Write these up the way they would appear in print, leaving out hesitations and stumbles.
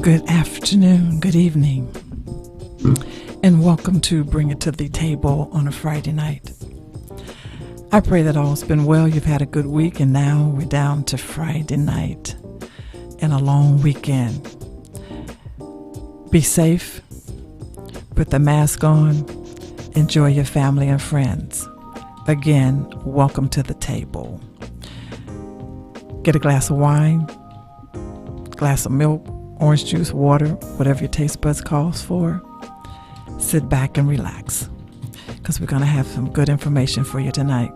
Good afternoon, good evening, and welcome to Bring It to the Table on a Friday night. I pray that all's been well. You've had a good week, and now we're down to Friday night and a long weekend. Be safe, put the mask on, enjoy your family and friends. Again, welcome to the table. Get a glass of wine, glass of milk, orange juice, water, whatever your taste buds calls for. Sit back and relax, because we're going to have some good information for you tonight.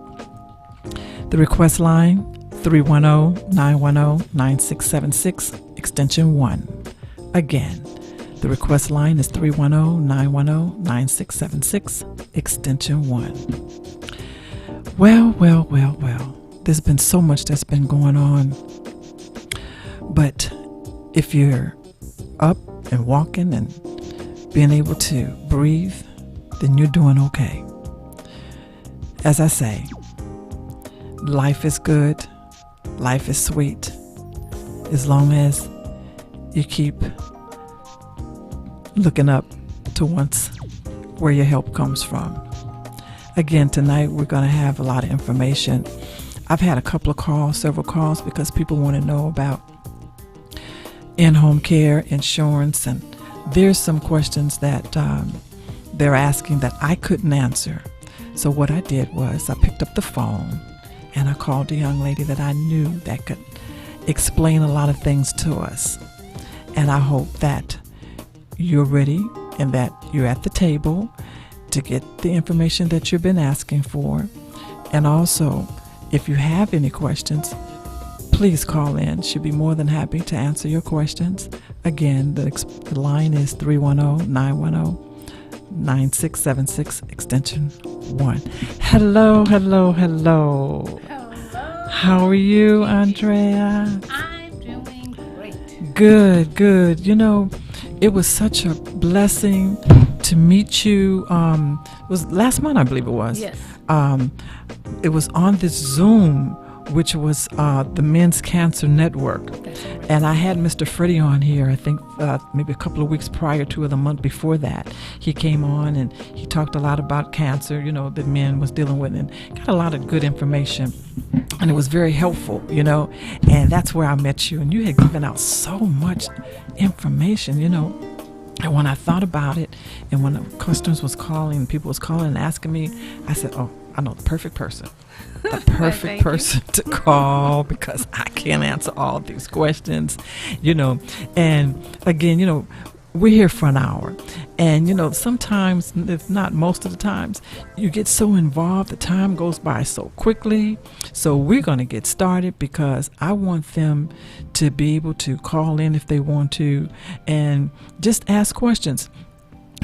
The request line, 310-910-9676, extension 1. Again, the request line is 310-910-9676, extension 1. Well. There's been so much that's been going on. But if you're up and walking and being able to breathe, then you're doing okay. As I say, life is good, life is sweet, as long as you keep looking up to where your help comes from. Again, tonight we're going to have a lot of information. I've had several calls, because people want to know about in-home care, insurance, and there's some questions that they're asking that I couldn't answer. So what I did was I picked up the phone and I called a young lady that I knew that could explain a lot of things to us. And I hope that you're ready and that you're at the table to get the information that you've been asking for. And also, if you have any questions, please call in. She'll be more than happy to answer your questions. Again, the line is 310-910-9676, extension 1. Hello. How are you, Andrea? I'm doing great. Good. You know, it was such a blessing to meet you. It was last month, I believe it was. Yes. It was on this Zoom, which was the Men's Cancer Network. That's right. And I had Mr. Freddie on here, I think maybe a couple of weeks prior to, or the month before that. He came on and he talked a lot about cancer, that men was dealing with, and got a lot of good information. And it was very helpful, and that's where I met you. And you had given out so much information, And when I thought about it, and when the customers was calling, people was calling and asking me, I said, oh, I know the perfect person. The perfect person to call, because I can't answer all of these questions, And again, we're here for an hour. And, sometimes, if not most of the times, you get so involved, the time goes by so quickly. So we're going to get started, because I want them to be able to call in if they want to and just ask questions.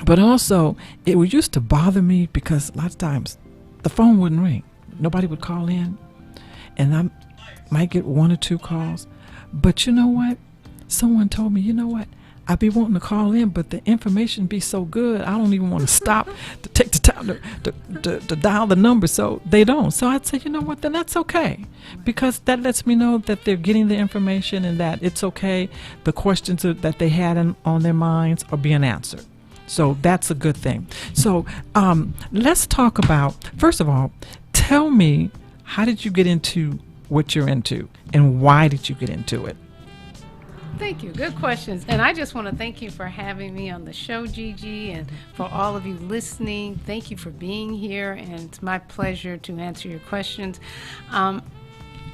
But also, it used to bother me, because a lot of times the phone wouldn't ring. Nobody would call in, and I might get one or two calls. But you know what? Someone told me, I'd be wanting to call in, but the information be so good, I don't even want to stop to take the time to dial the number, so they don't. So I'd say, then that's okay, because that lets me know that they're getting the information and that it's okay. The questions that they had on their minds are being answered. So that's a good thing. So let's talk about, first of all, tell me, how did you get into what you're into, and why did you get into it? Thank you. Good questions. And I just want to thank you for having me on the show, Gigi, and for all of you listening. Thank you for being here, and it's my pleasure to answer your questions.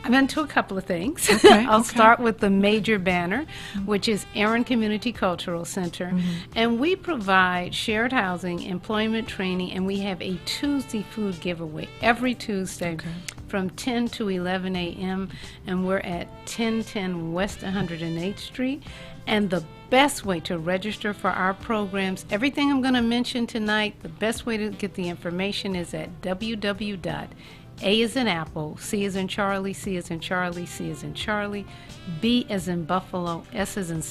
I'm into a couple of things. Okay, I'll start with the major banner, which is Erin Community Cultural Center. And we provide shared housing, employment training, and we have a Tuesday food giveaway every Tuesday from 10 to 11 a.m. And we're at 1010 West 108th Street. And the best way to register for our programs, everything I'm going to mention tonight, the best way to get the information is at A as in Apple, C as in Charlie, C as in Charlie, C as in Charlie, B as in Buffalo, S as in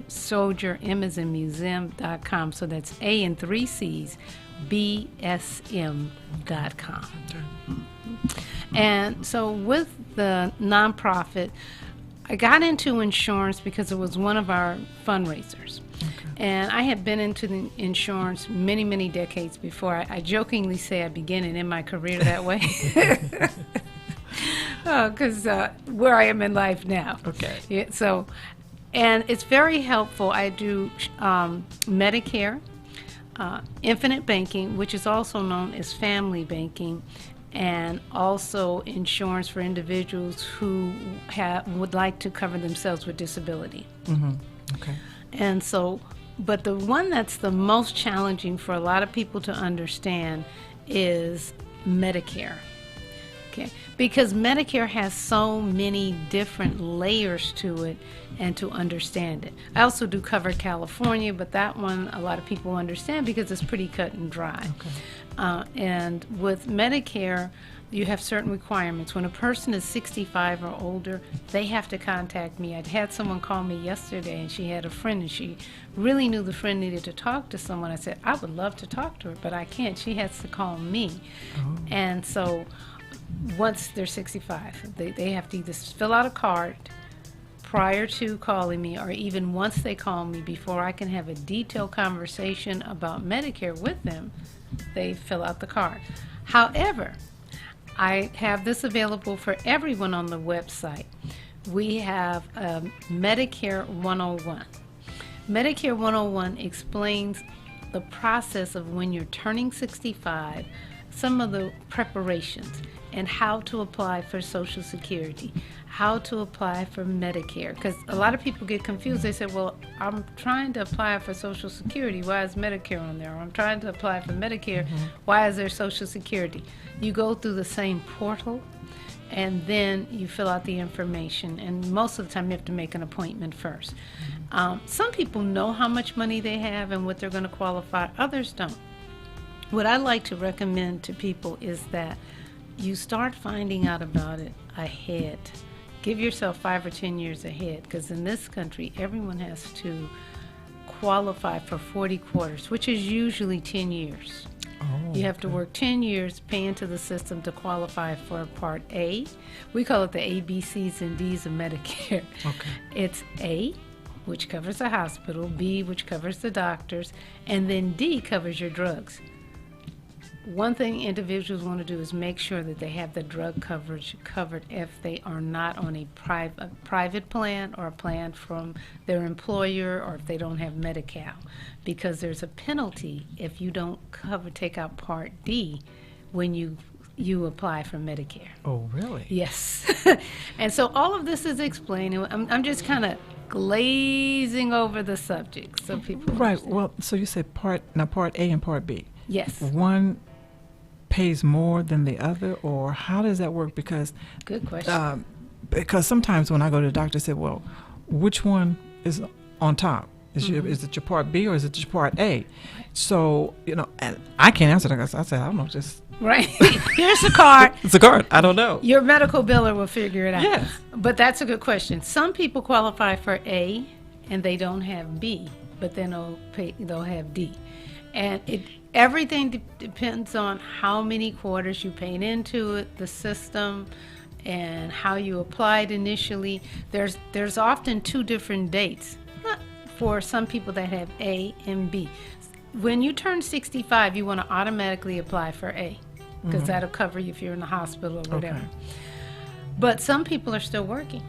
Soldier, M as in Museum.com. So that's A and 3 C's, BSM.com. And so with the nonprofit, I got into insurance because it was one of our fundraisers. And I had been into the insurance many, many decades before. I jokingly say I began it in my career that way. Because where I am in life now. Okay. Yeah, so, and it's very helpful. I do Medicare, infinite banking, which is also known as family banking, and also insurance for individuals who would like to cover themselves with disability. Mm-hmm. Okay. And so, but the one that's the most challenging for a lot of people to understand is Medicare. Okay, because Medicare has so many different layers to it and to understand it. I also do cover California, but that one a lot of people understand because it's pretty cut and dry. Okay. And with Medicare, you have certain requirements. When a person is 65 or older, they have to contact me. I'd had someone call me yesterday, and she had a friend, and she really knew the friend needed to talk to someone. I said, I would love to talk to her, but I can't. She has to call me. Oh. And so once they're 65, they have to either fill out a card prior to calling me, or even once they call me, before I can have a detailed conversation about Medicare with them, they fill out the card. However, I have this available for everyone on the website. We have Medicare 101. Medicare 101 explains the process of when you're turning 65, some of the preparations, and how to apply for Social Security, how to apply for Medicare. Because a lot of people get confused. They say, well, I'm trying to apply for Social Security. Why is Medicare on there? Or I'm trying to apply for Medicare. Mm-hmm. Why is there Social Security? You go through the same portal, and then you fill out the information. And most of the time, you have to make an appointment first. Mm-hmm. Some people know how much money they have and what they're going to qualify. Others don't. What I like to recommend to people is that you start finding out about it ahead. Give yourself 5 or 10 years ahead, because in this country, everyone has to qualify for 40 quarters, which is usually 10 years. Oh, you have to work 10 years, pay into the system to qualify for Part A. We call it the A, B, C's, and D's of Medicare. Okay. It's A, which covers the hospital, B, which covers the doctors, and then D covers your drugs. One thing individuals want to do is make sure that they have the drug coverage covered if they are not on a private plan or a plan from their employer, or if they don't have Medi-Cal, because there's a penalty if you don't take out Part D when you apply for Medicare. Oh, really? Yes. And so all of this is explained. I'm just kind of glazing over the subject so people right. understand. Well, so you said Part A and Part B. Yes. One pays more than the other, or how does that work? Because good question. Because sometimes when I go to the doctor, I say, well, which one is on top? Is it your Part B or is it your Part A? So, and I can't answer that because I say, I don't know, just... Right. Here's the card. It's a card. I don't know. Your medical biller will figure it out. Yes. But that's a good question. Some people qualify for A and they don't have B, but then they'll have D. And everything depends on how many quarters you paid into it, the system, and how you applied initially. There's often 2 different dates for some people that have A and B. When you turn 65, you want to automatically apply for A, because that'll cover you if you're in the hospital or whatever. Okay. But some people are still working,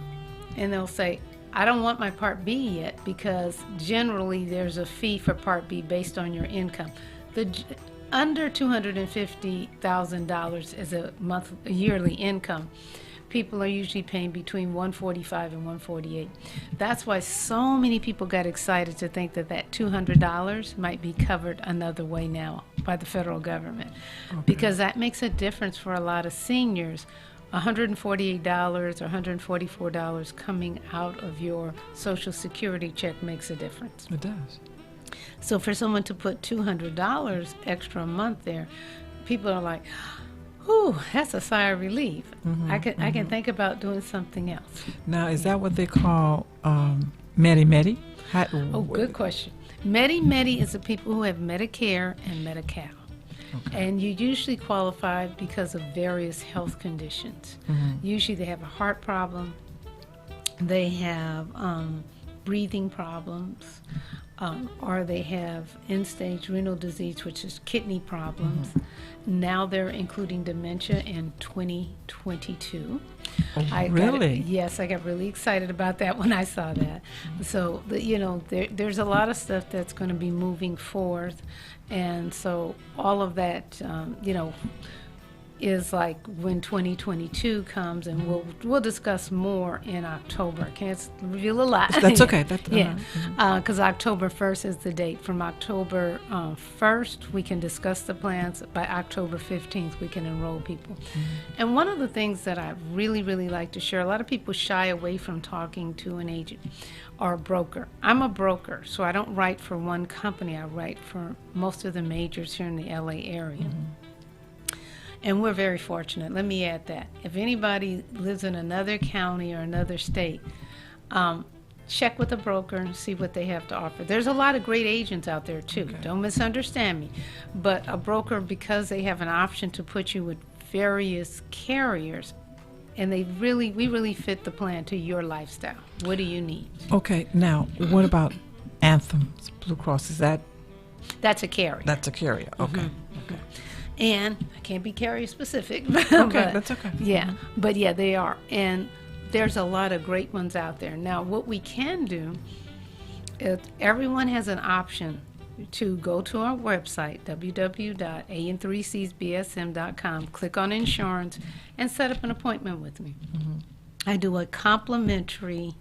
and they'll say, I don't want my Part B yet, because generally there's a fee for Part B based on your income. Under $250,000 is a yearly income. People are usually paying between $145 and $148. That's why so many people got excited to think that $200 might be covered another way now by the federal government, because that makes a difference for a lot of seniors. $148 or $144 coming out of your Social Security check makes a difference. It does. So for someone to put $200 extra a month there, people are like, "Ooh, that's a sigh of relief. I can think about doing something else." Now, is that what they call Medi-Medi? Good question. Medi-Medi is the people who have Medicare and Medi-Cal. Okay. And you usually qualify because of various health conditions. Usually they have a heart problem, they have breathing problems, or they have end-stage renal disease, which is kidney problems. Now they're including dementia in 2022. Oh, really? Yes, I got really excited about that when I saw that. So, there's a lot of stuff that's going to be moving forth, and so all of that, is like when 2022 comes, and we'll discuss more in October. Can't reveal a lot. That's okay. Yeah, because October 1st is the date. From October 1st, we can discuss the plans. By October 15th, we can enroll people. And one of the things that I really, really like to share, a lot of people shy away from talking to an agent or a broker. I'm a broker, so I don't write for one company. I write for most of the majors here in the LA area. And we're very fortunate. Let me add that. If anybody lives in another county or another state, check with a broker and see what they have to offer. There's a lot of great agents out there, too. Okay. Don't misunderstand me. But a broker, because they have an option to put you with various carriers, and we really fit the plan to your lifestyle. What do you need? Okay. Now, what about Anthem's Blue Cross? That's a carrier. That's a carrier. Okay. Okay. And I can't be carrier specific. Okay, that's okay. Yeah, but yeah, they are. And there's a lot of great ones out there. Now, what we can do is everyone has an option to go to our website, www.an3csbsm.com, click on insurance, and set up an appointment with me. I do a complimentary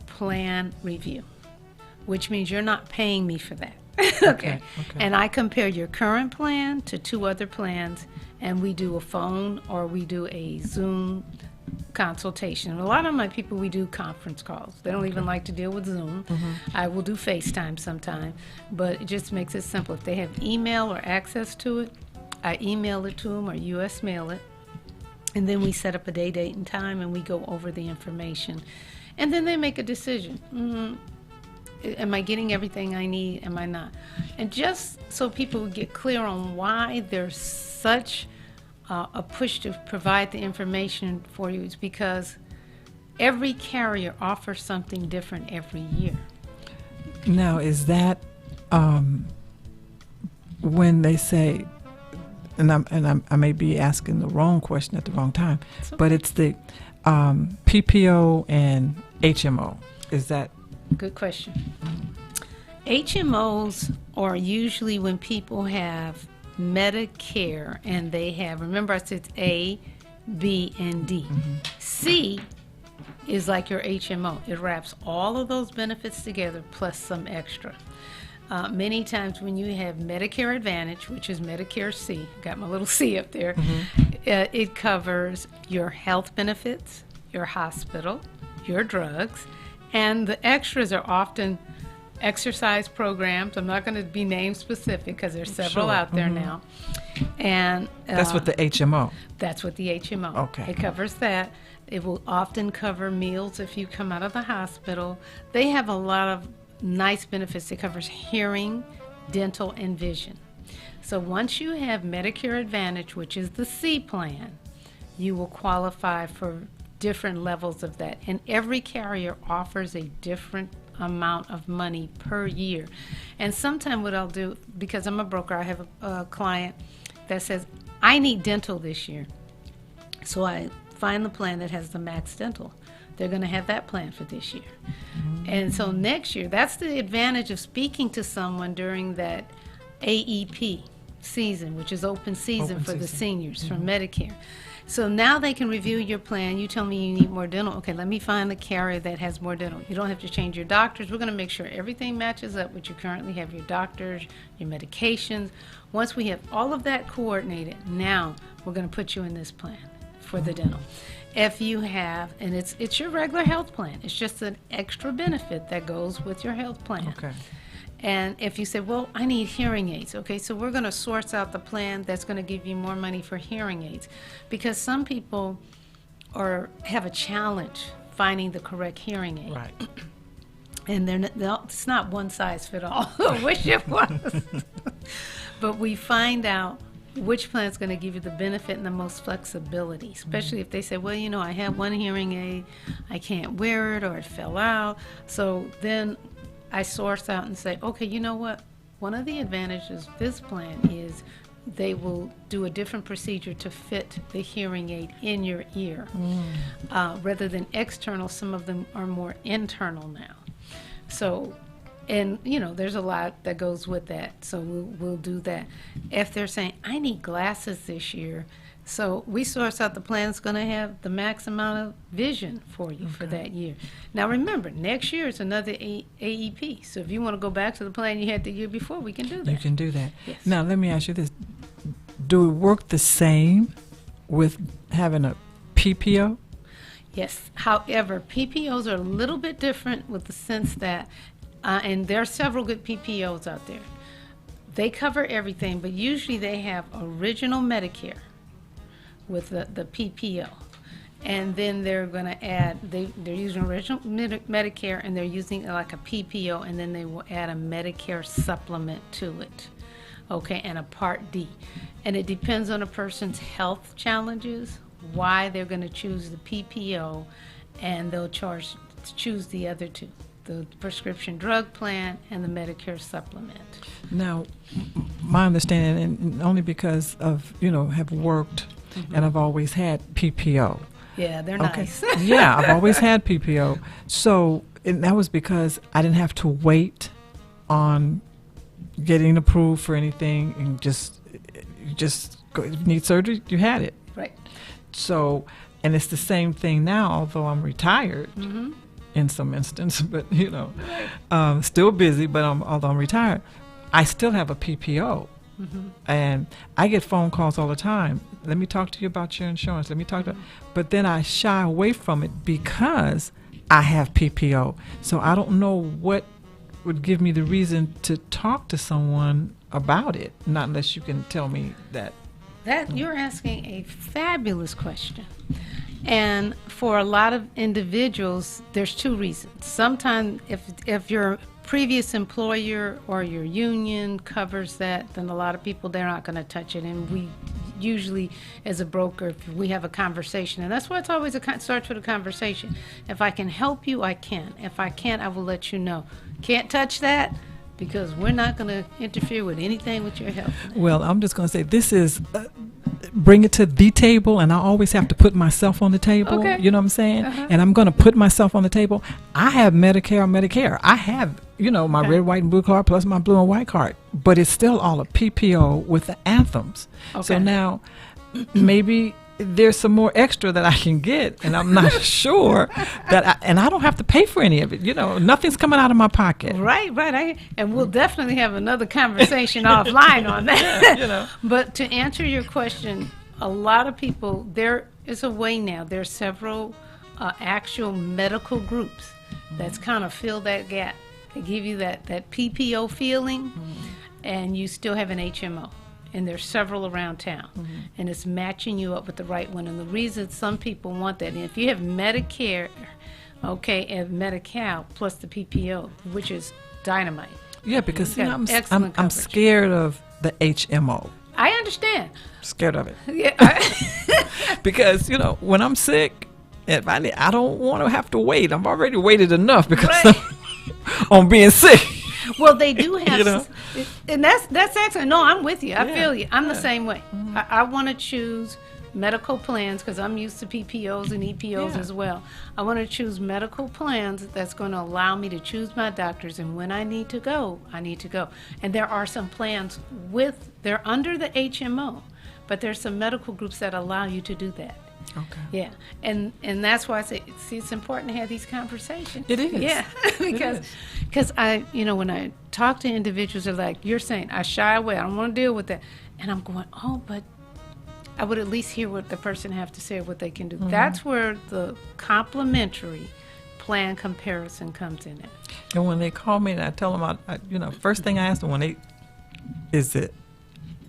plan review, which means you're not paying me for that. Okay. And I compare your current plan to 2 other plans, and we do a phone or we do a Zoom consultation. A lot of my people, we do conference calls. They don't even like to deal with Zoom. I will do FaceTime sometime, but it just makes it simple. If they have email or access to it, I email it to them or US mail it, and then we set up a day, date, and time, and we go over the information. And then they make a decision. Am I getting everything I need? Am I not? And just so people get clear on why there's such a push to provide the information for you, is because every carrier offers something different every year. Now, is that when they say, and I may be asking the wrong question at the wrong time, but it's the PPO and HMO. Is that? Good question. HMOs are usually when people have Medicare and they have, remember I said A, B, and D. C is like your HMO. It wraps all of those benefits together plus some extra. Many times when you have Medicare Advantage, which is Medicare C, got my little C up there, it covers your health benefits, your hospital, your drugs, and the extras are often exercise programs. I'm not going to be name specific because there's several out there now. And that's what the HMO. That's what the HMO. Okay. It covers that. It will often cover meals if you come out of the hospital. They have a lot of nice benefits. It covers hearing, dental, and vision. So once you have Medicare Advantage, which is the C plan, you will qualify for different levels of that. And every carrier offers a different amount of money per year. And sometimes what I'll do, because I'm a broker, I have a client that says, I need dental this year. So I find the plan that has the max dental. They're going to have that plan for this year. And so next year, that's the advantage of speaking to someone during that AEP season, which is open season for the seniors from Medicare. So now they can review your plan. You tell me you need more dental. Okay, let me find the carrier that has more dental. You don't have to change your doctors. We're going to make sure everything matches up with you currently have, your doctors, your medications. Once we have all of that coordinated, now we're going to put you in this plan for the dental. If you have, and it's your regular health plan. It's just an extra benefit that goes with your health plan. Okay. And if you say, well, I need hearing aids, okay, so we're going to source out the plan that's going to give you more money for hearing aids. Because some people have a challenge finding the correct hearing aid. Right. And it's not one size fit all. I wish it was. But we find out which plan is going to give you the benefit and the most flexibility, especially if they say, well, I have one hearing aid, I can't wear it, or it fell out. So then I source out and say, okay, you know what? One of the advantages of this plan is they will do a different procedure to fit the hearing aid in your ear. Rather than external, some of them are more internal now. So, and there's a lot that goes with that. So we'll do that. If they're saying, I need glasses this year, so we source out the plan that's going to have the max amount of vision for you for that year. Now remember, next year is another AEP. So if you want to go back to the plan you had the year before, we can do that. You can do that. Yes. Now let me ask you this: do it work the same with having a PPO? Yes. However, PPOs are a little bit different with the sense that, and there are several good PPOs out there. They cover everything, but usually they have original Medicare with the PPO. And then they're going to add, they're using original Medicare, and they're using like a PPO, and then they will add a Medicare supplement to it. Okay, and a Part D. And it depends on a person's health challenges, why they're going to choose the PPO, and they'll choose the other two, the prescription drug plan and the Medicare supplement. Now, my understanding, and only because of, have worked and I've always had PPO. Yeah, they're Okay. nice. Yeah, I've always had PPO. So and that was because I didn't have to wait on getting approved for anything, and you just go, if you need surgery, you had it. Right. So, and it's the same thing now, although I'm retired in some instance, but still busy, but although I'm retired, I still have a PPO. And I get phone calls all the time. Let me talk to you about your insurance. Let me talk to, but then I shy away from it because I have PPO. So I don't know what would give me the reason to talk to someone about it, not unless you can tell me that. That you're asking a fabulous question. And for a lot of individuals, there's two reasons. Sometimes if your previous employer or your union covers that, then a lot of people, they're not going to touch it. And we usually, as a broker, if we have a conversation, and that's why it's always starts with a conversation. If I can help you, I can. If I can't, I will let you know. Can't touch that, because we're not going to interfere with anything with your health. Well, I'm just going to say this is bring it to the table, and I always have to put myself on the table. Okay. You know what I'm saying? And I'm going to put myself on the table. I have Medicare. I have, my red, white, and blue card plus my blue and white card, but it's still all a PPO with the anthems. Okay. So now maybe there's some more extra that I can get, and I'm not sure that I don't have to pay for any of it. Nothing's coming out of my pocket. Right. And we'll definitely have another conversation offline on that. Yeah, But to answer your question, a lot of people, there is a way now. There are several actual medical groups that's kind of fill that gap. They give you that PPO feeling, and you still have an HMO. And there's several around town, and it's matching you up with the right one. And the reason some people want that, and if you have Medicare, and Medi-Cal plus the PPO, which is dynamite. Yeah, because You've got I'm excellent coverage. scared of the HMO. I understand. Scared of it. Yeah. Because, when I'm sick, if I don't want to have to wait. I've already waited enough because Right. on being sick. Well, they do have, You know? and that's excellent. No, I'm with you. I Yeah, feel you. I'm the yeah. same way. I want to choose medical plans because I'm used to PPOs and EPOs Yeah. as well. I want to choose medical plans that's going to allow me to choose my doctors, and when I need to go, I need to go. And there are some plans they're under the HMO, but there's some medical groups that allow you to do that. Okay. Yeah, and that's why I say, it's important to have these conversations. It is. Yeah, because I, when I talk to individuals, they're like, you're saying, I shy away, I don't want to deal with that. And I'm going, oh, but I would at least hear what the person have to say, what they can do. That's where the complementary plan comparison comes in at. And when they call me and I tell them, first thing I ask them is it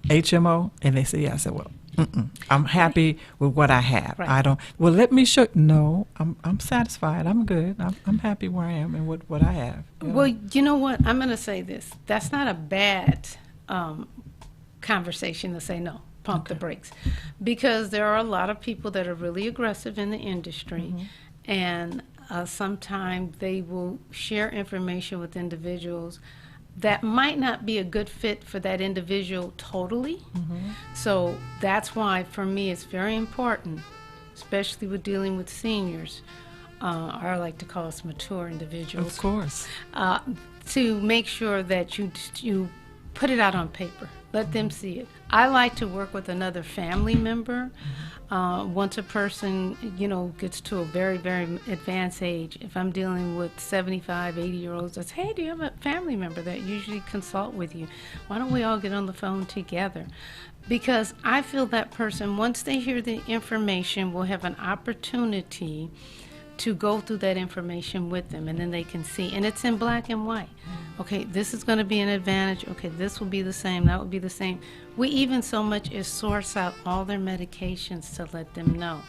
HMO? And they say, yeah. I said, well, I'm happy with what I have. Right. I don't. Well, let me show. No, I'm satisfied. I'm good. I'm happy where I am and what I have. Well, you know what? I'm going to say this. That's not a bad conversation to say no. pump the brakes, because there are a lot of people that are really aggressive in the industry, and sometimes they will share information with individuals that might not be a good fit for that individual totally. So that's why, for me, it's very important, especially with dealing with seniors, I like to call us mature individuals. Of course. To make sure that you put it out on paper. Let them see it. I like to work with another family member. Once a person, gets to a very, very advanced age, if I'm dealing with 75, 80-year-olds, I say, hey, do you have a family member that usually consult with you? Why don't we all get on the phone together? Because I feel that person, once they hear the information, will have an opportunity to go through that information with them, and then they can see, and it's in black and white. Okay, this is going to be an advantage. Okay, this will be the same, that will be the same. We even so much as source out all their medications to let them know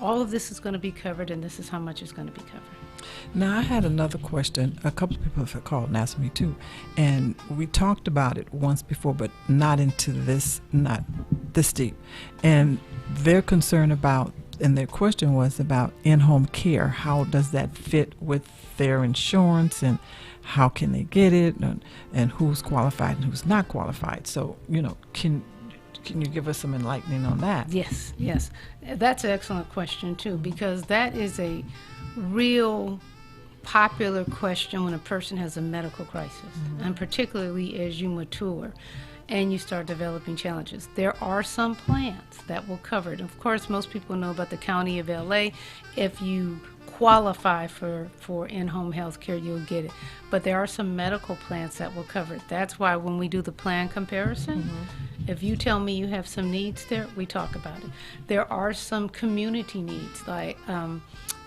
all of this is going to be covered, and this is how much is going to be covered. Now, I had another question. A couple of people have called and asked me too, and we talked about it once before, but not this deep. And they're concerned about, and their question was about in-home care. How does that fit with their insurance, and how can they get it, and who's qualified and who's not qualified? So, can you give us some enlightening on that? Yes. That's an excellent question, too, because that is a real popular question when a person has a medical crisis, and particularly as you mature and you start developing challenges. There are some plans that will cover it. Of course, most people know about the County of LA. If you qualify for in-home health care, you'll get it. But there are some medical plans that will cover it. That's why when we do the plan comparison, if you tell me you have some needs there, we talk about it. There are some community needs, like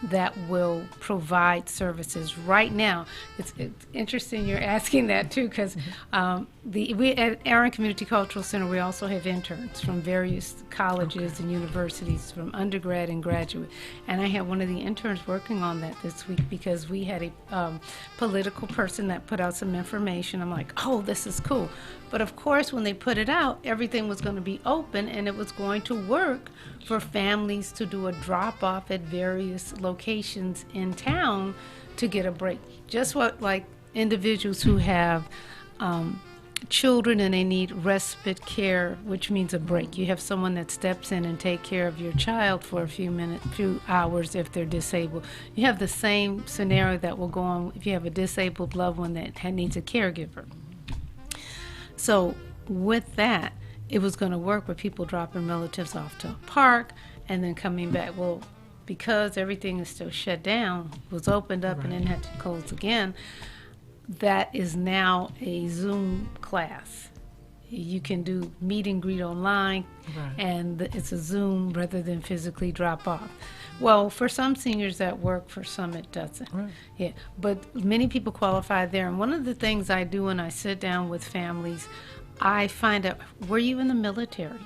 that will provide services. Right now, it's interesting you're asking that too, because we at Aaron Community Cultural Center, we also have interns from various colleges and universities, from undergrad and graduate. And I had one of the interns working on that this week, because we had a political person that put out some information. I'm like, oh, this is cool. But of course, when they put it out, everything was going to be open, and it was going to work for families to do a drop-off at various locations in town to get a break. Just like individuals who have children and they need respite care, which means a break. You have someone that steps in and take care of your child for a few hours if they're disabled. You have the same scenario that will go on if you have a disabled loved one that needs a caregiver. So with that, it was going to work with people dropping relatives off to a park and then coming back. Well, because everything is still shut down, was opened up and then had to close again, that is now a Zoom class. You can do meet and greet online, and it's a Zoom rather than physically drop off. Well, for some seniors that work, for some it doesn't. Yeah, but many people qualify there. And one of the things I do when I sit down with families, I find out, were you in the military?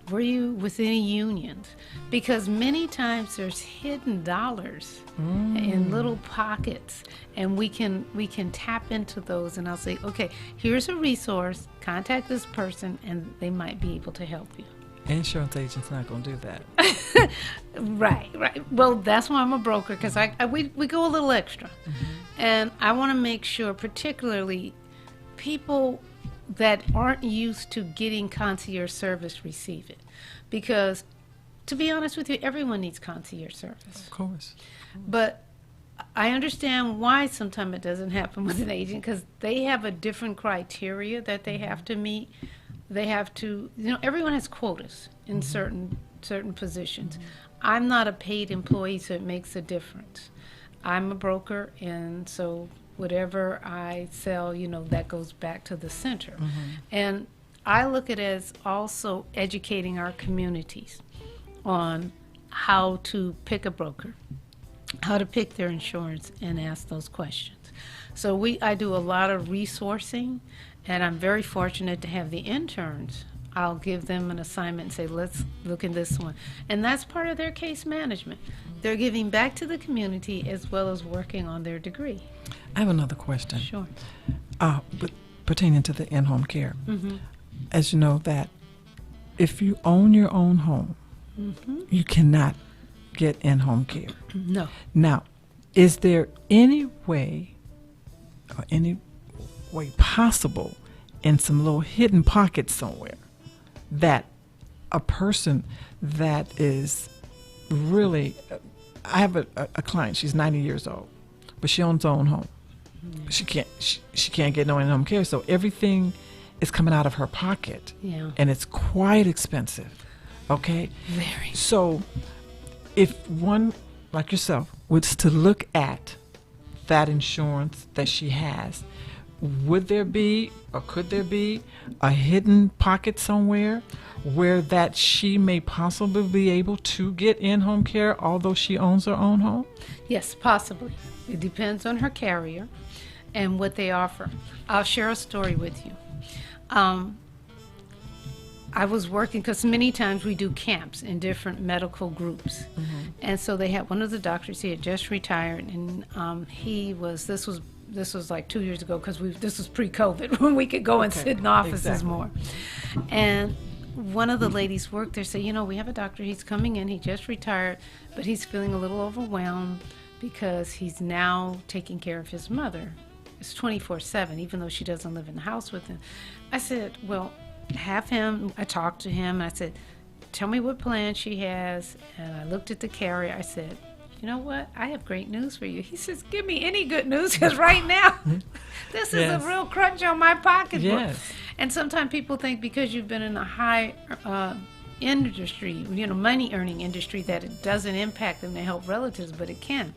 Were you with any unions? Because many times there's hidden dollars in little pockets, and we can tap into those. And I'll say, okay, here's a resource. Contact this person, and they might be able to help you. Insurance agent's not going to do that. Right. Well, that's why I'm a broker, because we go a little extra. And I want to make sure, particularly people that aren't used to getting concierge service, receive it. Because, to be honest with you, everyone needs concierge service. Of course. But I understand why sometimes it doesn't happen with an agent, because they have a different criteria that they have to meet. They have to, everyone has quotas in certain positions. I'm not a paid employee, so it makes a difference. I'm a broker, and so whatever I sell, that goes back to the center. And I look at it as also educating our communities on how to pick a broker, how to pick their insurance, and ask those questions. So I do a lot of resourcing, and I'm very fortunate to have the interns. I'll give them an assignment and say, let's look at this one. And that's part of their case management. They're giving back to the community as well as working on their degree. I have another question. Sure. But pertaining to the in-home care. As you know, that if you own your own home, you cannot get in-home care. No. Now, is there any way or any way possible in some little hidden pocket somewhere that a person that is really, I have a client, she's 90 years old, but she owns her own home. But she can't get no in-home care, so everything is coming out of her pocket. Yeah. And it's quite expensive. Okay? Very. So if one like yourself was to look at that insurance that she has, would there be or could there be a hidden pocket somewhere where that she may possibly be able to get in-home care although she owns her own home? Yes, possibly. It depends on her carrier and what they offer. I'll share a story with you. I was working, because many times we do camps in different medical groups. And so they had one of the doctors, he had just retired, and this was like 2 years ago, because this was pre-COVID, when we could go and sit in offices more. And one of the ladies worked there said, we have a doctor, he's coming in, he just retired, but he's feeling a little overwhelmed because he's now taking care of his mother. It's 24/7, even though she doesn't live in the house with him. I said, well, have him, I talked to him, I said, tell me what plan she has, and I looked at the carrier, I said, you know what, I have great news for you. He says, give me any good news, because right now, this is a real crunch on my pocketbook. Yes. And sometimes people think because you've been in a high industry, money earning industry, that it doesn't impact them to help relatives, but it can.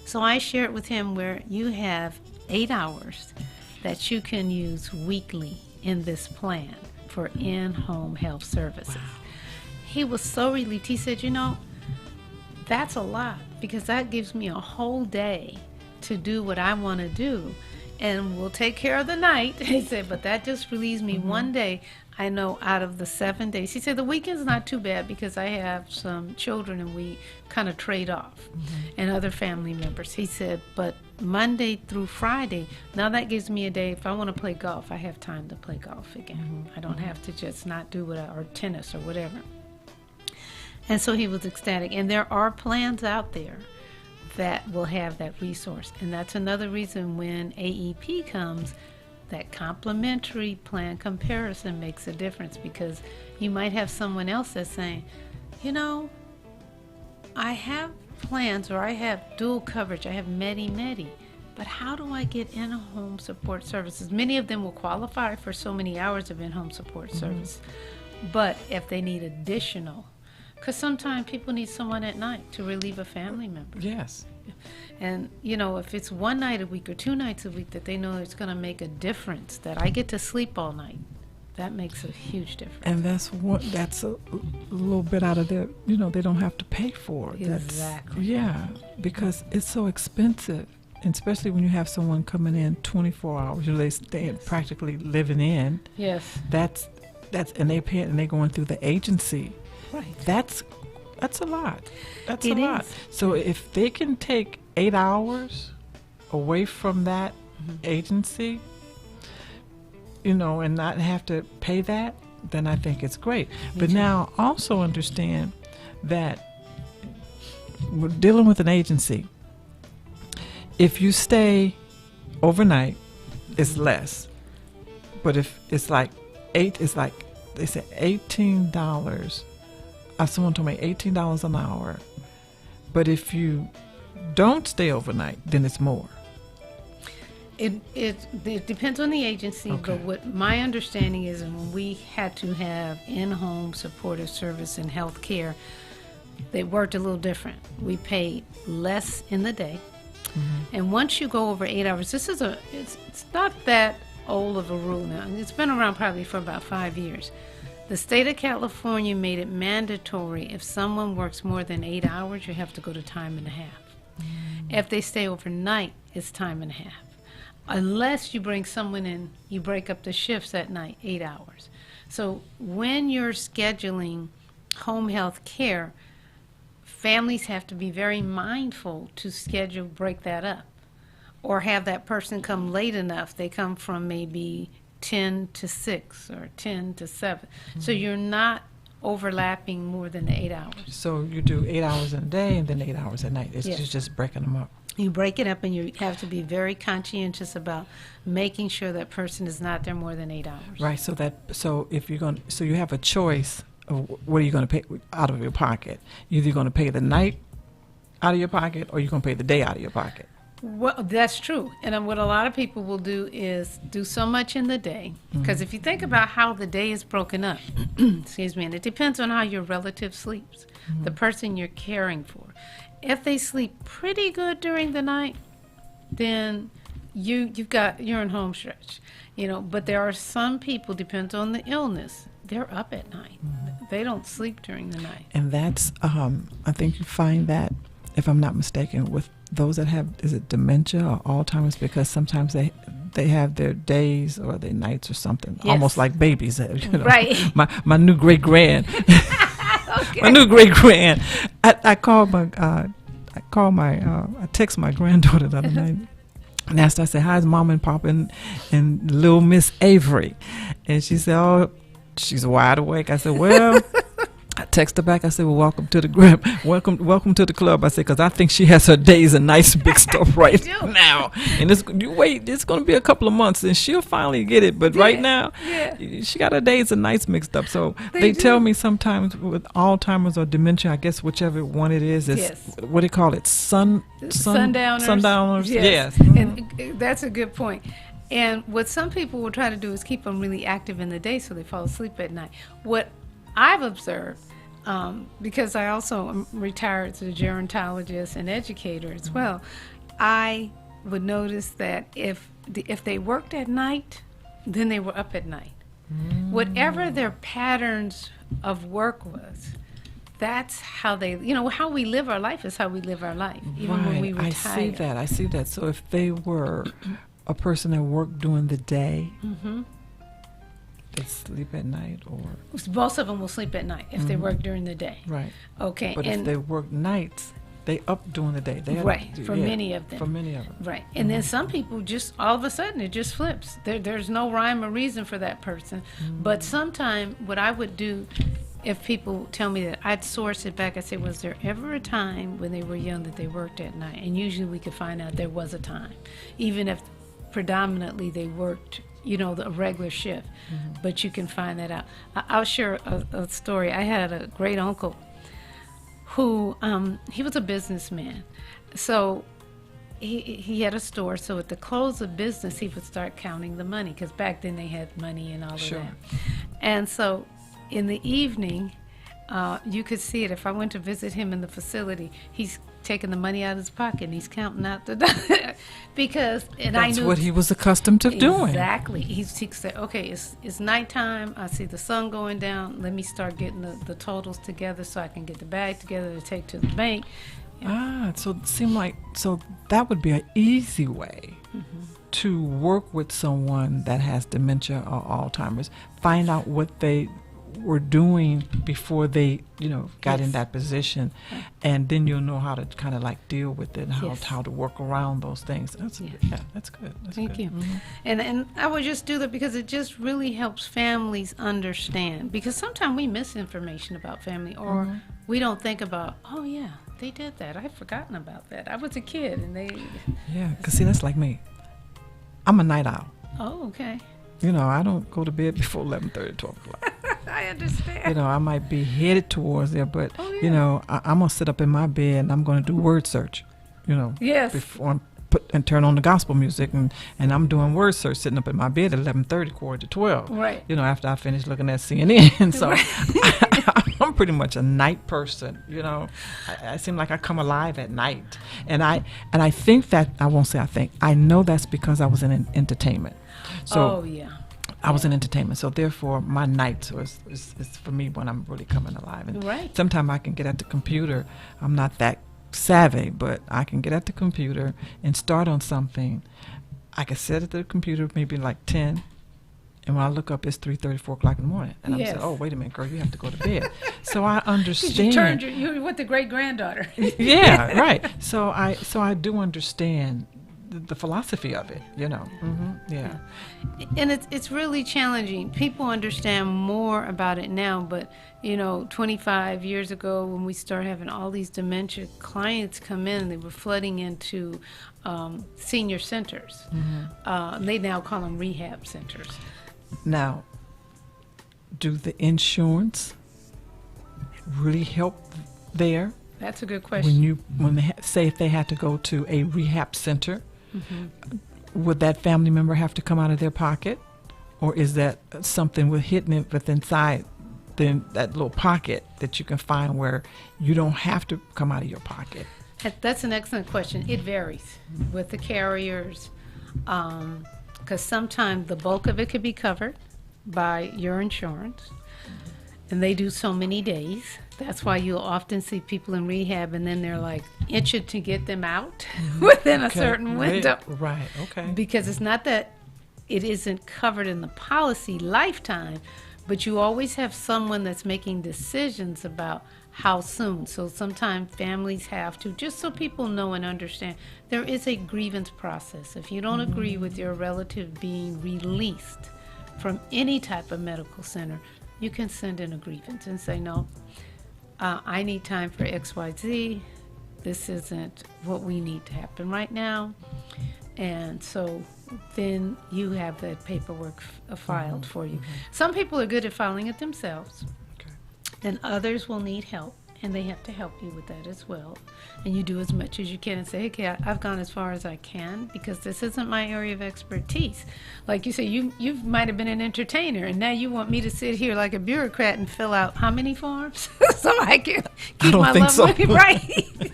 So I shared with him where you have 8 hours that you can use weekly in this plan for in-home health services. He was so relieved. He said, that's a lot, because that gives me a whole day to do what I want to do, and we'll take care of the night. He said, but that just relieves me one day. I know out of the 7 days. He said the weekend's not too bad because I have some children and we kind of trade off, and other family members. He said, but Monday through Friday, now that gives me a day. If I want to play golf, I have time to play golf again. I don't have to just not do or tennis or whatever. And so he was ecstatic. And there are plans out there that will have that resource. And that's another reason when AEP comes, that complementary plan comparison makes a difference, because you might have someone else that's saying, I have plans, or I have dual coverage, I have Medi-Medi, but how do I get in-home support services? Many of them will qualify for so many hours of in-home support service, but if they need additional, because sometimes people need someone at night to relieve a family member. Yes. And, if it's one night a week or 2 nights a week that they know it's going to make a difference, that I get to sleep all night, that makes a huge difference. And that's a little bit out of their, they don't have to pay for it. Exactly. Yeah, because it's so expensive, and especially when you have someone coming in 24 hours, they stay practically living in. Yes. That's and they pay, and they're going through the agency. Right. That's a lot. That's a It lot. is. So if they can take 8 hours away from that agency, and not have to pay that, then I think it's great. But now also understand that we're dealing with an agency. If you stay overnight, it's less. But if it's like they said $18. Someone told me $18 an hour. But if you don't stay overnight, then it's more. It depends on the agency, Okay. but what my understanding is, when we had to have in-home supportive service and health care, they worked a little different. We paid less in the day, and once you go over 8 hours, it's not that old of a rule now. It's been around probably for about 5 years. The state of California made it mandatory if someone works more than 8 hours, you have to go to time and a half. If they stay overnight, it's time and a half. Unless you bring someone in, you break up the shifts at night, 8 hours. So when you're scheduling home health care, families have to be very mindful to break that up, or have that person come late enough. They come from maybe 10 to 6 or 10 to 7. So you're not overlapping more than the 8 hours. So you do 8 hours in a day and then 8 hours at night. It's Yes. just breaking them up. You break it up, and you have to be very conscientious about making sure that person is not there more than 8 hours. Right. So if you're going, so you have a choice of what are you going to pay out of your pocket. You're either going to pay the night out of your pocket, or you're going to pay the day out of your pocket. Well, that's true. And what a lot of people will do is do so much in the day. Because if you think about how the day is broken up, excuse me, and it depends on how your relative sleeps, the person you're caring for. If they sleep pretty good during the night, then you're in home stretch, But there are some people, depends on the illness, they're up at night. They don't sleep during the night. And that's, I think you find that, if I'm not mistaken, with those that have, is it dementia or Alzheimer's? Because sometimes they have their days or their nights or something, Yes. almost like babies. Right. My new great grand. Okay. My new great grand. I text my granddaughter the other night and asked her, I said, how's Mom and Papa and little Miss Avery? And she said, oh, she's wide awake. I said, well, I text her back. I said, well, welcome to the welcome to the club. I said, because I think she has her days and nights mixed up right now. And it's going to be a couple of months and she'll finally get it. But right now, she got her days and nights mixed up. So they tell me sometimes with Alzheimer's or dementia, I guess whichever one it is what do you call it? Sundowners. Sundowners. Yes. And that's a good point. And what some people will try to do is keep them really active in the day so they fall asleep at night. What I've observed, because I also am retired as a gerontologist and educator as well, I would notice that if they worked at night, then they were up at night. Whatever their patterns of work was, that's how they, how we live our life is how we live our life, even when we retire. I see that. So if they were a person that worked during the day, they sleep at night, or most of them will sleep at night if they work during the day. Right. Okay. But if they work nights, they up during the day. Many of them. For many of them. Right. And then some people just all of a sudden it just flips. There's no rhyme or reason for that person. But sometime what I would do, if people tell me that, I'd source it back. I say, was there ever a time when they were young that they worked at night? And usually we could find out there was a time, even if predominantly they worked the regular shift, but you can find that out. I'll share a story. I had a great uncle who, he was a businessman. So he had a store. So at the close of business, he would start counting the money, because back then they had money and all of that. And so in the evening, you could see it. If I went to visit him in the facility, he's taking the money out of his pocket and he's counting out the because I knew that's what he was accustomed to doing. Exactly. He said, okay, it's nighttime. I see the sun going down. Let me start getting the totals together so I can get the bag together to take to the bank. So it seemed like that would be an easy way to work with someone that has dementia or Alzheimer's. Find out what they were doing before they got in that position, and then you'll know how to kind of like deal with it and how to work around those things. That's good. Thank you. And I would just do that because it just really helps families understand, because sometimes we miss information about family, or we don't think about, oh yeah, they did that, I've forgotten about that, I was a kid and they because see, that's like me. I'm a night owl. Oh, okay. I don't go to bed before 11:30, 12 o'clock. I understand. I might be headed towards there, but, I'm going to sit up in my bed and I'm going to do word search, Yes. before and turn on the gospel music. And I'm doing word search sitting up in my bed at 11:30, quarter to 12. Right. After I finish looking at CNN. So I'm pretty much a night person, I seem like I come alive at night. And I think that, I know that's because I was in entertainment. So I was in entertainment, so therefore my nights is for me when I'm really coming alive. And sometimes I can get at the computer. I'm not that savvy, but I can get at the computer and start on something. I can sit at the computer maybe like 10, and when I look up, it's 3:30, 4 o'clock in the morning, and I'm saying, "Oh, wait a minute, girl, you have to go to bed." So I understand. You with the great granddaughter. Yeah, right. So I do understand the philosophy of it, you know. Yeah. And it's really challenging. People understand more about it now, but 25 years ago when we started having all these dementia clients come in, they were flooding into senior centers. They now call them rehab centers. Now, do the insurance really help there? That's a good question. When they say if they had to go to a rehab center, would that family member have to come out of their pocket, or is that something with hitting it with inside that little pocket that you can find where you don't have to come out of your pocket? That's an excellent question. It varies with the carriers, because sometimes the bulk of it could be covered by your insurance, and they do so many days. That's why you'll often see people in rehab, and then they're like itching to get them out within a certain window. Right, okay. Because it's not that it isn't covered in the policy lifetime, but you always have someone that's making decisions about how soon. So sometimes families have to, just so people know and understand, there is a grievance process. If you don't agree with your relative being released from any type of medical center, you can send in a grievance and say, no, I need time for XYZ. This isn't what we need to happen right now. And so then you have that paperwork filed for you. Some people are good at filing it themselves, and others will need help, and they have to help you with that as well. And you do as much as you can and say, okay, I've gone as far as I can because this isn't my area of expertise. Like you say, you might have been an entertainer, and now you want me to sit here like a bureaucrat and fill out how many forms so I can keep my loved one right.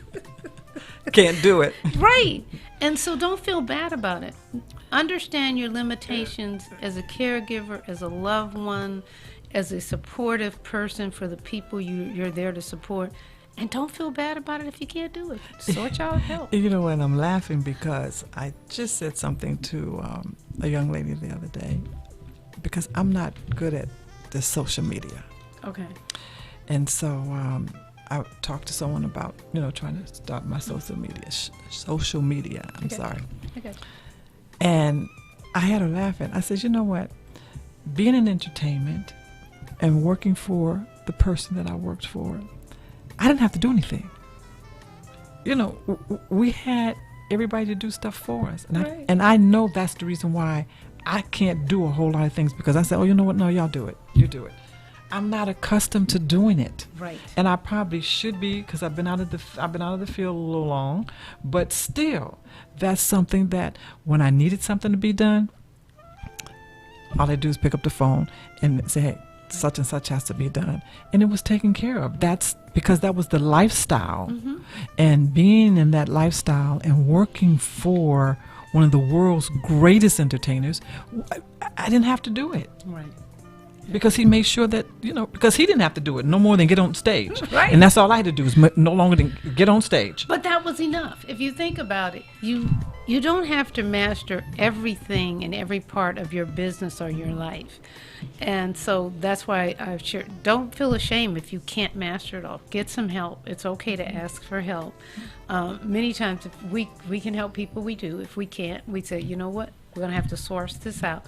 Can't do it. Right. And so don't feel bad about it. Understand your limitations as a caregiver, as a loved one, as a supportive person for the people you're there to support. And don't feel bad about it if you can't do it. Sort y'all help. And I'm laughing because I just said something to a young lady the other day, because I'm not good at the social media. Okay. And so I talked to someone about, trying to start my social media. I'm sorry. Okay. And I had her laughing. I said, you know what? Being in entertainment and working for the person that I worked for, I didn't have to do anything. We had everybody to do stuff for us. And I know that's the reason why I can't do a whole lot of things, because I said, oh, you know what? No, y'all do it. You do it. I'm not accustomed to doing it. Right. And I probably should be, because I've been out of the field a little long, but still, that's something that when I needed something to be done, all I do is pick up the phone and say, hey, such and such has to be done. And it was taken care of. That's because that was the lifestyle. And being in that lifestyle and working for one of the world's greatest entertainers, I didn't have to do it. Right. Because he made sure that, because he didn't have to do it no more than get on stage. Right. And that's all I had to do is no longer than get on stage. But that was enough. If you think about it, you don't have to master everything in every part of your business or your life. And so that's why I've shared, don't feel ashamed if you can't master it all. Get some help. It's okay to ask for help. Many times if we can help people, we do. If we can't, we say, you know what, we're going to have to source this out.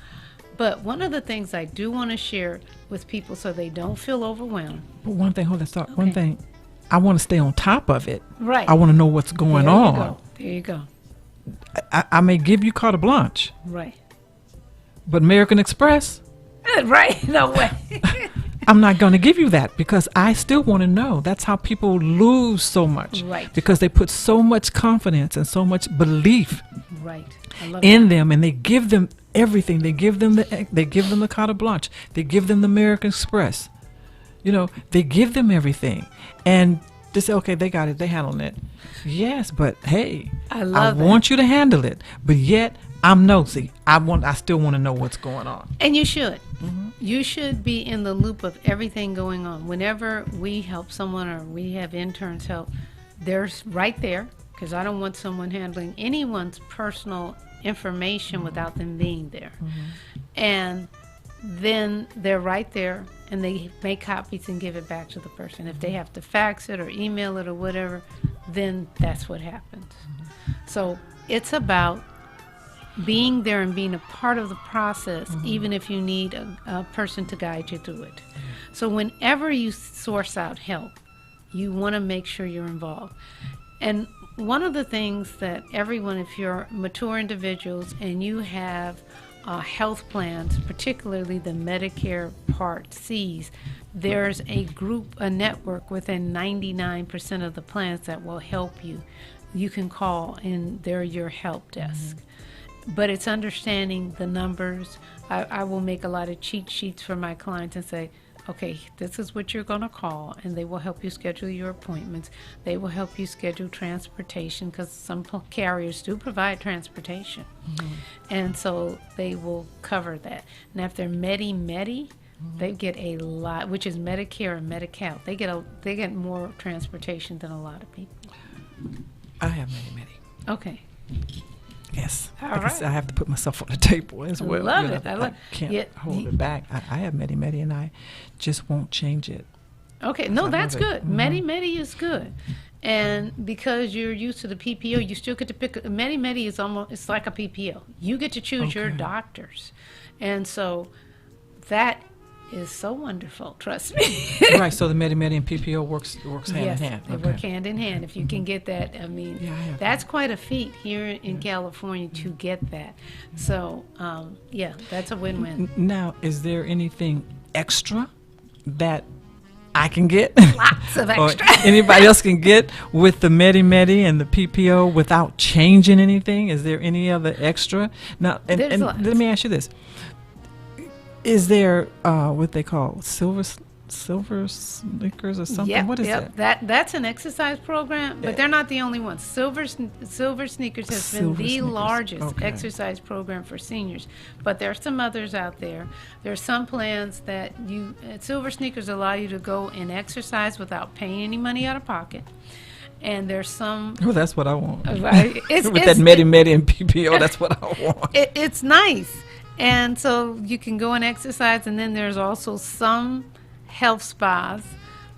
But one of the things I do want to share with people so they don't feel overwhelmed. But one thing, one thing, I want to stay on top of it. Right. I want to know what's going on. There you go. I may give you carte blanche. Right. But American Express? Right. No way. I'm not going to give you that, because I still want to know. That's how people lose so much. Right. Because they put so much confidence and so much belief right. I love in that. them, and they give them everything. They give them the carte blanche. They give them the American Express. They give them everything. And they say, okay, they got it. They handling it. Yes, but hey, I want you to handle it. But yet, I'm nosy. I still want to know what's going on. And you should. You should be in the loop of everything going on. Whenever we help someone or we have interns help, they're right there, because I don't want someone handling anyone's personal information without them being there. And then they're right there, and they make copies and give it back to the person. If they have to fax it or email it or whatever, then that's what happens. So it's about being there and being a part of the process, even if you need a person to guide you through it. So whenever you source out help, you want to make sure you're involved. And one of the things that everyone, if you're mature individuals and you have health plans, particularly the Medicare Part C's, there's a group, a network within 99% of the plans that will help you. You can call and they're your help desk. But it's understanding the numbers. I will make a lot of cheat sheets for my clients and say, okay, this is what you're going to call, and they will help you schedule your appointments. They will help you schedule transportation, because some carriers do provide transportation. And so they will cover that. And if they're Medi-Medi, they get a lot, which is Medicare and Medi-Cal. They get more transportation than a lot of people. I have Medi-Medi. Okay. Yes. All Like I right. said, I have to put myself on the table as well. Love You know, it. I can't hold it back. I have Medi-Medi, and I just won't change it. Okay, no, I that's love it. good. Medi-Medi is good. And because you're used to the PPO, you still get to pick. Medi-Medi is almost, it's like a PPO. You get to choose your Okay. doctors. And so that is so wonderful, trust me. Right, so the Medi-Medi and PPO works hand Yes, in hand. they work hand in hand. If you can get that, I mean, Yeah, I have that's quite a feat here in California to get that. So, yeah, that's a win-win. Now, is there anything extra that I can get? Lots of Or extra. anybody else can get with the Medi-Medi and the PPO without changing anything? Is there any other extra? Now, and There's lots. let me ask you this. Is there what they call silver sneakers or something? Yep, What is yep. that? That's an exercise program, but they're not the only ones. Silver Sneakers has Silver been the Sneakers, largest okay. exercise program for seniors, but there are some others out there. There are some plans that Silver Sneakers allow you to go and exercise without paying any money out of pocket. And there's some, Oh, that's what I want. right? With that Medi-Medi and PPO, that's what I want. It's nice. And so you can go and exercise, and then there's also some health spas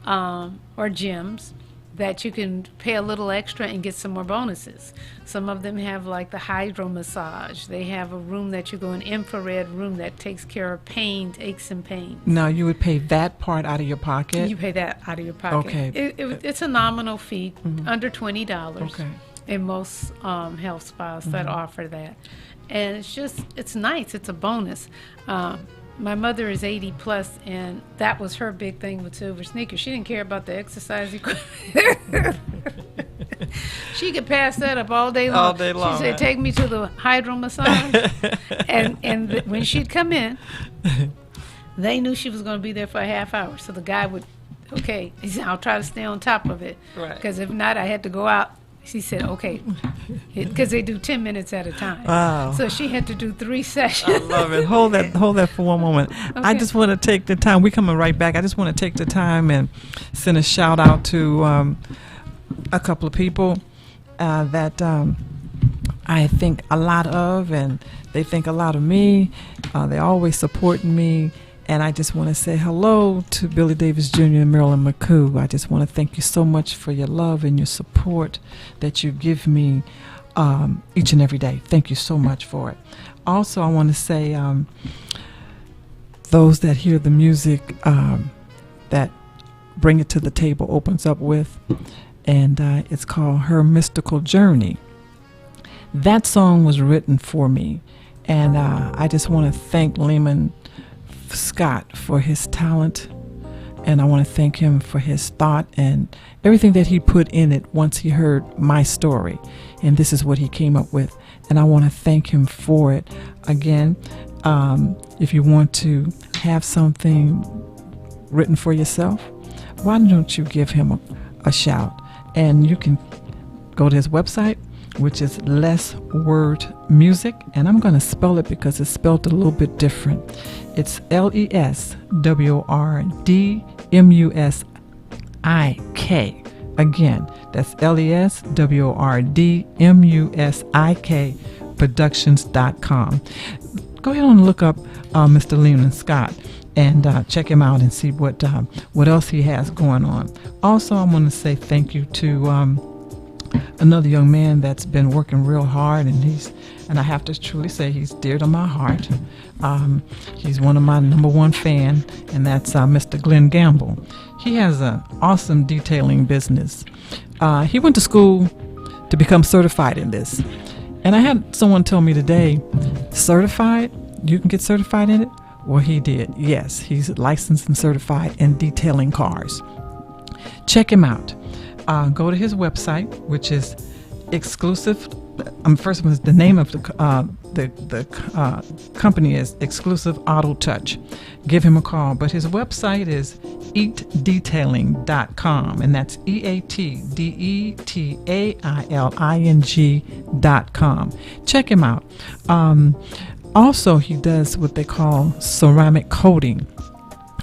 or gyms that you can pay a little extra and get some more bonuses. Some of them have like the hydro massage. They have a room that you go, an infrared room that takes care of pains, aches and pains. Now, you would pay that part out of your pocket? You pay that out of your pocket. Okay. It's a nominal fee, under $20 Okay. in most health spas that offer that. And it's nice. It's a bonus. My mother is 80 plus, and that was her big thing with Silver Sneakers. She didn't care about the exercise equipment. She could pass that up all day long. All day long, She said, right. "Take me to the hydro massage." and when she'd come in, they knew she was going to be there for a half hour. So the guy would, okay, he said, "I'll try to stay on top of it, Right. because if not, I had to go out." She said, "Okay," because they do 10 minutes at a time. Wow. So she had to do 3 sessions. I love it. Hold that for one moment. I Okay. just want to take the time. We're coming right back. I just want to take the time and send a shout out to a couple of people that I think a lot of, and they think a lot of me. They always supporting me. And I just want to say hello to Billy Davis Jr. and Marilyn McCoo. I just want to thank you so much for your love and your support that you give me each and every day. Thank you so much for it. Also, I want to say those that hear the music that Bring It to the Table opens up with, and it's called Her Mystical Journey. That song was written for me, and I just want to thank Lehman Scott for his talent, and I want to thank him for his thought and everything that he put in it once he heard my story, and this is what he came up with, and I want to thank him for it. Again, if you want to have something written for yourself, why don't you give him a shout? And you can go to his website, which is Less Word Music, and I'm going to spell it because it's spelled a little bit different. It's LESWORDMUSIK. Again, that's LESWORDMUSIK Productions.com. Go ahead and look up Mr. Lehman Scott and check him out and see what else he has going on. Also, I want to say thank you to another young man that's been working real hard, and I have to truly say he's dear to my heart. He's one of my number one fan, and that's Mr. Glenn Gamble. He has an awesome detailing business. He went to school to become certified in this. And I had someone tell me today, certified? You can get certified in it? Well, he did. Yes, he's licensed and certified in detailing cars. Check him out. Go to his website, which is exclusive. First of all, the name of the company is Exclusive Auto Touch. Give him a call. But his website is eatdetailing.com, and that's EATDETAILING.com. Check him out. Also, he does what they call ceramic coating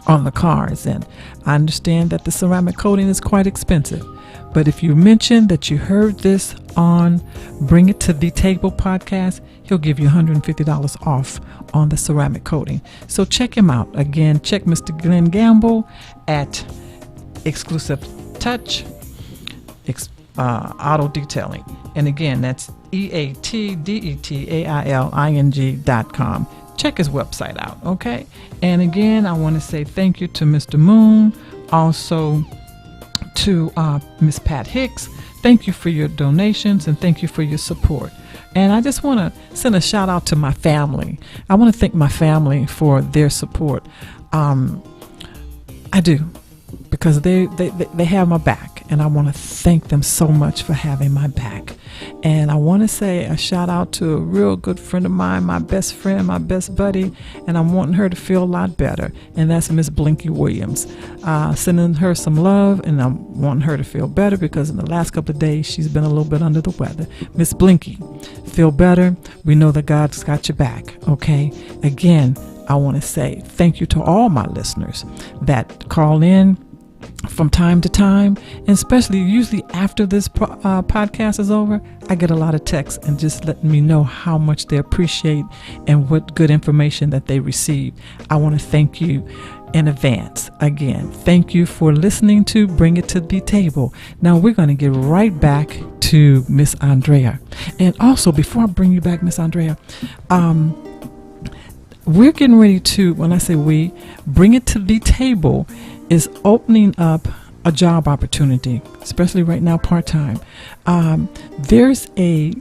on the cars, and I understand that the ceramic coating is quite expensive. But if you mention that you heard this on Bring It to the Table podcast, he'll give you $150 off on the ceramic coating. So check him out. Again, check Mr. Glenn Gamble at Exclusive Touch Auto Detailing. And again, that's EATDETAILING.com. Check his website out, okay? And again, I want to say thank you to Mr. Moon, also to Miss Pat Hicks. Thank you for your donations and thank you for your support. And I just want to send a shout out to my family. I want to thank my family for their support. I do, because they have my back, and I want to thank them so much for having my back. And I want to say a shout out to a real good friend of mine, my best friend, my best buddy, and I'm wanting her to feel a lot better, and that's Miss Blinky Williams. Sending her some love, and I'm wanting her to feel better because in the last couple of days she's been a little bit under the weather. Miss Blinky, feel better. We know that God's got your back, okay? Again, I want to say thank you to all my listeners that call in from time to time, and especially usually after this podcast is over, I get a lot of texts and just letting me know how much they appreciate and what good information that they receive. I want to thank you in advance. Again, thank you for listening to Bring It to the Table. Now we're going to get right back to Miss Andrea. And also, before I bring you back, Miss Andrea, we're getting ready to, when I say we, Bring It to the Table is opening up a job opportunity, especially right now, part-time. There's a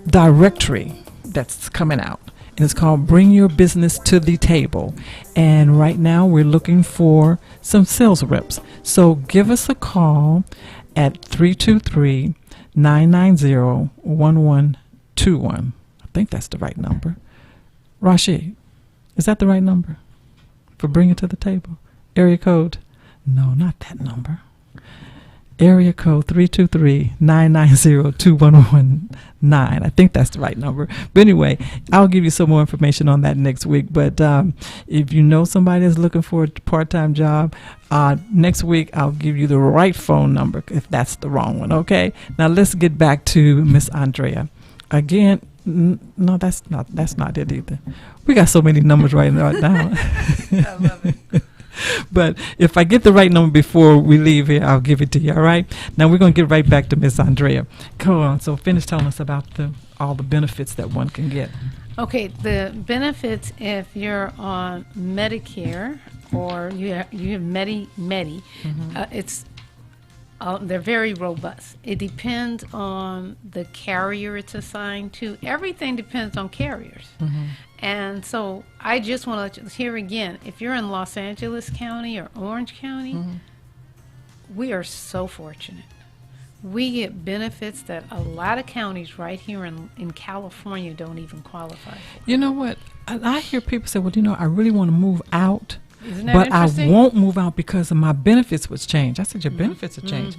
directory that's coming out, and it's called Bring Your Business to the Table. And right now we're looking for some sales reps. So give us a call at 323-990-1121. I think that's the right number. Rashid, is that the right number for Bring It to the Table? Area code? No, not that number. Area code 323-990-2119. I think that's the right number. But anyway, I'll give you some more information on that next week. But if you know somebody that's looking for a part-time job, next week I'll give you the right phone number if that's the wrong one, okay? Now let's get back to Miss Andrea. Again, no, that's not it either. We got so many numbers right now. I love it. But if I get the right number before we leave here, I'll give it to you, all right? Now we're going to get right back to Miss Andrea. Go on. So finish telling us about all the benefits that one can get. Okay, the benefits if you're on Medicare or you have Medi, it's they're very robust. It depends on the carrier it's assigned to. Everything depends on carriers. Mm-hmm. And so I just want to hear again, if you're in Los Angeles County or Orange County, we are so fortunate. We get benefits that a lot of counties right here in California don't even qualify for. You know what? I hear people say, well, I really want to move out. Isn't that but interesting? I won't move out because of my benefits was changed. I said, your benefits have changed.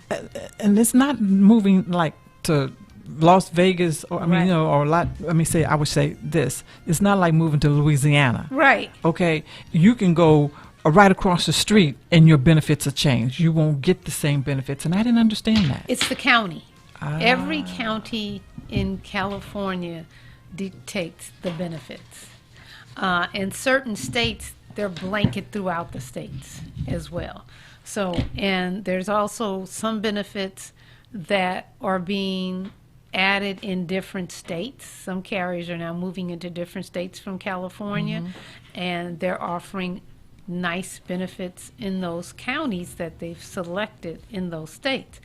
And it's not moving like to Las Vegas or, I would say this. It's not like moving to Louisiana. Right. Okay. You can go right across the street and your benefits are changed. You won't get the same benefits. And I didn't understand that. It's the county. Every county in California dictates the benefits. In certain states, they're blanket throughout the states as well. So, and there's also some benefits that are being added in different states. Some carriers are now moving into different states from California, and they're offering nice benefits in those counties that they've selected in those states,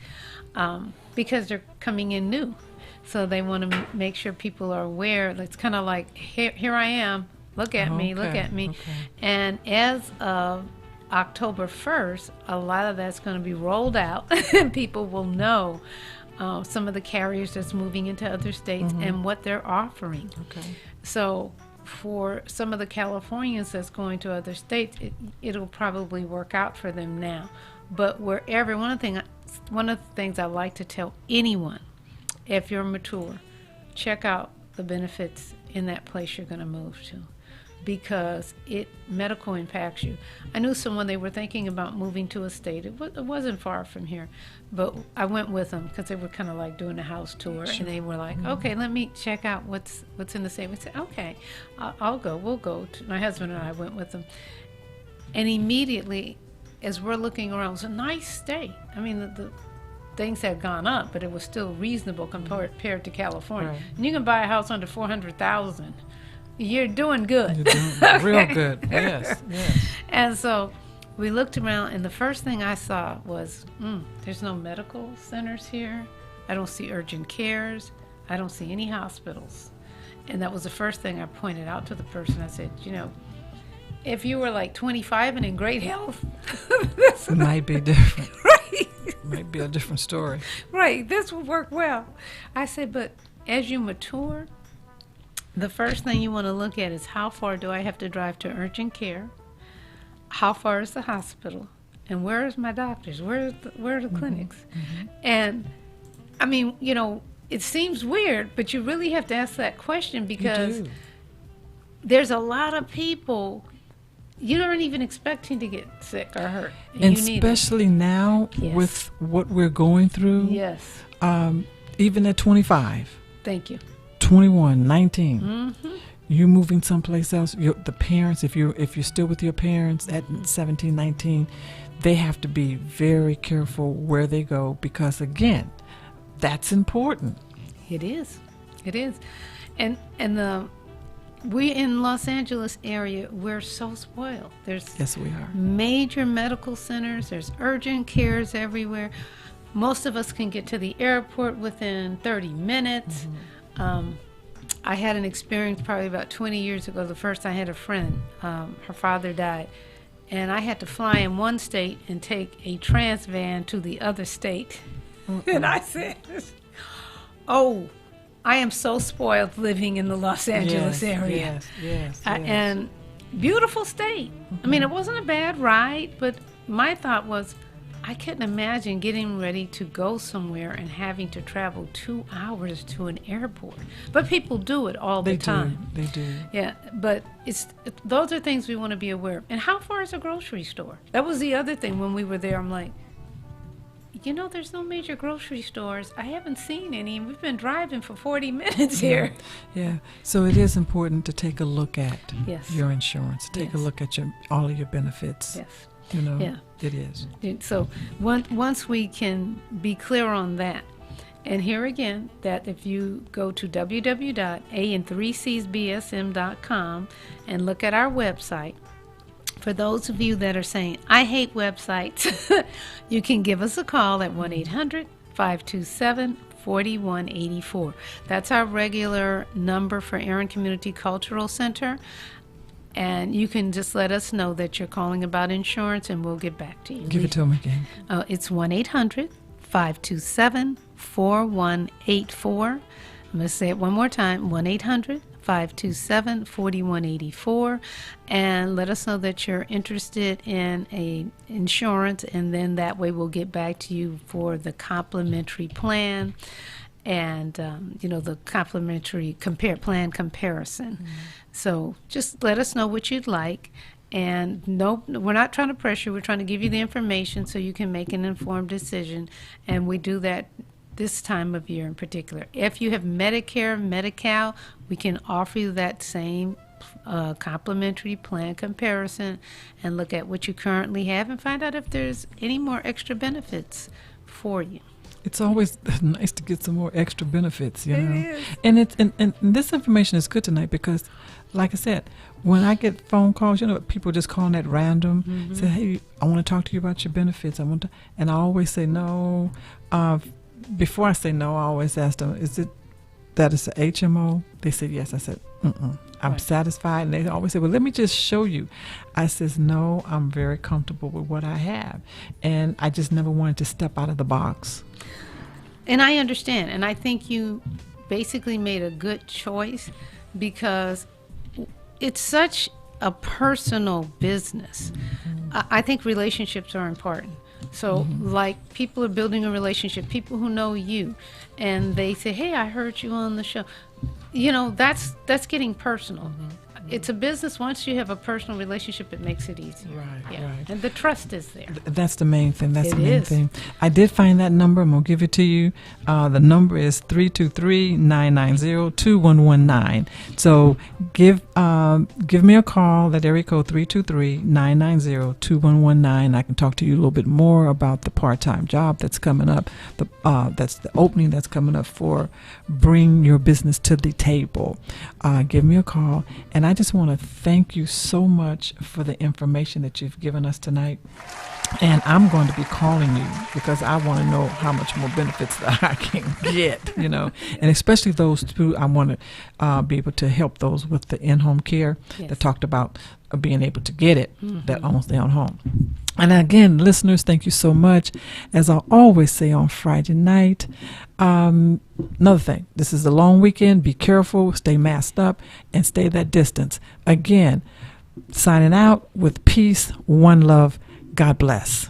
because they're coming in new. So they want to make sure people are aware. It's kind of like, here I am, look at me, look at me. Okay. And as of October 1st, a lot of that's going to be rolled out, and people will know some of the carriers that's moving into other states and what they're offering. Okay. So for some of the Californians that's going to other states, it'll probably work out for them now. But wherever, one of the things I like to tell anyone, if you're mature, check out the benefits in that place you're going to move to, because medical impacts you. I knew someone, they were thinking about moving to a state. It wasn't far from here, but I went with them because they were kind of like doing a house tour, and they were like, okay, let me check out what's in the state. We said, okay, I'll go. We'll go. My husband and I went with them. And immediately, as we're looking around, it was a nice state. I mean, the things had gone up, but it was still reasonable compared to California. Right. And you can buy a house under $400,000. You're doing good. You're doing real good. Yes, yes. And so we looked around, and the first thing I saw was, there's no medical centers here. I don't see urgent cares. I don't see any hospitals. And that was the first thing I pointed out to the person. I said, if you were like 25 and in great health, It might be different. right? Might be a different story. Right, this would work well. I said, but as you mature, the first thing you want to look at is, how far do I have to drive to urgent care? How far is the hospital? And where is my doctors? Where are the clinics? And I mean, it seems weird, but you really have to ask that question, because You do. there's a lot of people you aren't even expecting to get sick or hurt. And you need it. especially now Yes. with what we're going through, Yes, even at 25, thank you. 21, 19, Mm-hmm. you moving someplace else, the parents, if you're still with your parents at 17, 19, they have to be very careful where they go, because that's important. It is. It is. And we in Los Angeles area, we're so spoiled. There's Yes, we are. major medical centers, there's urgent cares everywhere. Most of us can get to the airport within 30 minutes. I had an experience probably about 20 years ago. The first I had a friend, her father died, and I had to fly in one state and take a trans van to the other state. And I said, oh, I am so spoiled living in the Los Angeles area. Yes. And beautiful state. I mean, it wasn't a bad ride, but my thought was, I couldn't imagine getting ready to go somewhere and having to travel 2 hours to an airport. But people do it all the time. They do. Yeah, but those are things we want to be aware of. And how far is a grocery store? That was the other thing when we were there. I'm like, there's no major grocery stores. I haven't seen any. We've been driving for 40 minutes here. Yeah. So it is important to take a look at Yes. your insurance. Take a Yes. look at all of your benefits. Yes. Yeah. Yeah. It is. So once we can be clear on that, and here again, that if you go to www.and3csbsm.com and look at our website, for those of you that are saying, I hate websites, you can give us a call at 1-800-527-4184. That's our regular number for Aaron Community Cultural Center. And you can just let us know that you're calling about insurance, and we'll get back to you. Give it to them again. It's 1-800-527-4184. I'm going to say it one more time, 1-800-527-4184. And let us know that you're interested in a insurance, and then that way we'll get back to you for the complimentary plan and, the complimentary plan comparison. So just let us know what you'd like. And no, we're not trying to pressure. We're trying to give you the information so you can make an informed decision. And we do that this time of year in particular. If you have Medicare, Medi-Cal, we can offer you that same complimentary plan comparison and look at what you currently have and find out if there's any more extra benefits for you. It's always nice to get some more extra benefits, you It know. is. And and this information is good tonight because, like I said, when I get phone calls, you know, people just calling at random, say, "Hey, I want to talk to you about your benefits. I want to," and I always say no. Before I say no, I always ask them, "Is it that it's a HMO?" They said yes. I said, I'm Right. satisfied. And they always say, "Well, let me just show you." I says, "No, I'm very comfortable with what I have," and I just never wanted to step out of the box. And I understand. And I think you basically made a good choice because it's such a personal business. I think relationships are important. So, like, people are building a relationship, people who know you, and they say, "Hey, I heard you on the show." You know, that's getting personal. It's a business. Once you have a personal relationship, it makes it easier. Right, Yeah. right. And the trust is there. That's the main thing. That's It the main is. thing. I did find that number. I'm going to give it to you. The number is 323-990-2119. So give me a call. That area code 323-990-2119. I can talk to you a little bit more about the part-time job that's coming up. That's the opening that's coming up for Bring Your Business to the Table. Give me a call. And I just want to thank you so much for the information that you've given us tonight. And I'm going to be calling you because I want to know how much more benefits that I can get, you know, and especially those two. I want to be able to help those with the in-home care Yes. that talked about being able to get it, that almost down home. And again, listeners, thank you so much. As I always say on Friday night, another thing, this is a long weekend. Be careful, stay masked up, and stay that distance. Again, signing out with peace, one love. God bless.